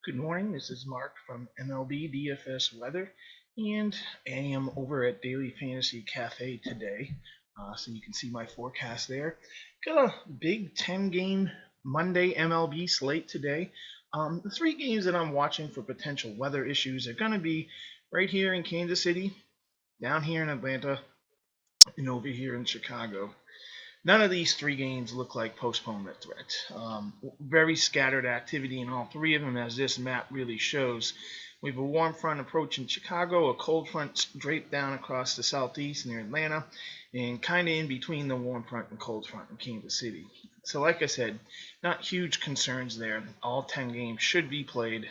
Good morning, this is Mark from MLB DFS Weather, and I am over at Daily Fantasy Cafe today, so you can see my forecast there. Got a big 10-game Monday MLB slate today. The three games that I'm watching for potential weather issues are going to be right here in Kansas City, down here in Atlanta, and over here in Chicago. None of these three games look like postponement threats. Very scattered activity in all three of them, as this map really shows. We have a warm front approaching Chicago, a cold front draped down across the southeast near Atlanta, and kind of in between the warm front and cold front in Kansas City. So like I said, not huge concerns there. All 10 games should be played.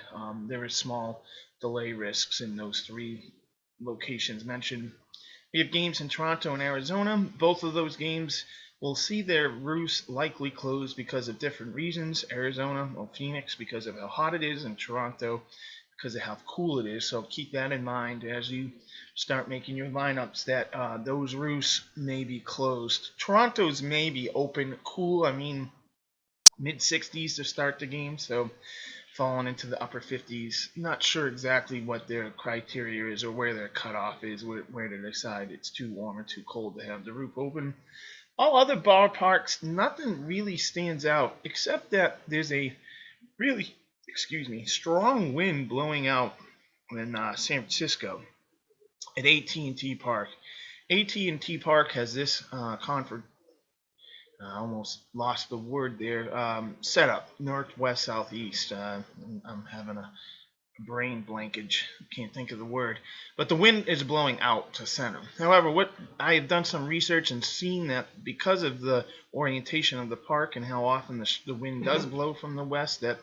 There are small delay risks in those three locations mentioned. We have games in Toronto and Arizona. Both of those games will see their roofs likely closed because of different reasons. Arizona or Phoenix because of how hot it is, and Toronto because of how cool it is. So keep that in mind as you start making your lineups that those roofs may be closed. Toronto's may be open, cool. I mean, mid 60s to start the game, so falling into the upper 50s. Not sure exactly what their criteria is or where their cutoff is, where to decide it's too warm or too cold to have the roof open. All other ballparks, nothing really stands out except that there's a really, strong wind blowing out in San Francisco at AT&T Park. AT&T Park has this I almost lost the word there. Setup northwest southeast. I'm having a brain blankage. Can't think of the word. But the wind is blowing out to center. However, what I have done some research and seen that because of the orientation of the park and how often the wind does blow from the west, that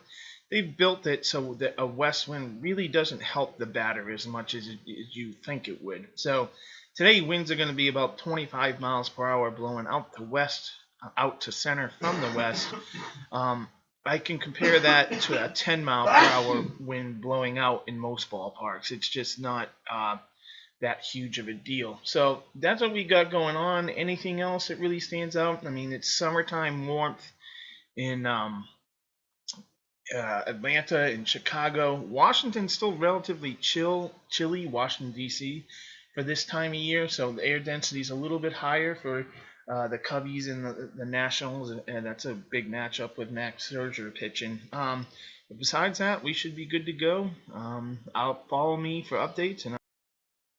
they've built it so that a west wind really doesn't help the batter as much as you think it would. So today winds are going to be about 25 miles per hour blowing out to west, out to center from the west. I can compare that to a 10 mile per hour wind blowing out in most ballparks. It's just not that huge of a deal. So that's what we got going on. Anything else that really stands out? I mean, it's summertime warmth in Atlanta and Chicago. Washington's still relatively chilly, Washington, D.C. for this time of year. So the air density is a little bit higher for the Cubbies and the Nationals, and that's a big matchup with Max Scherzer pitching. But besides that, we should be good to go. I'll follow me for updates, and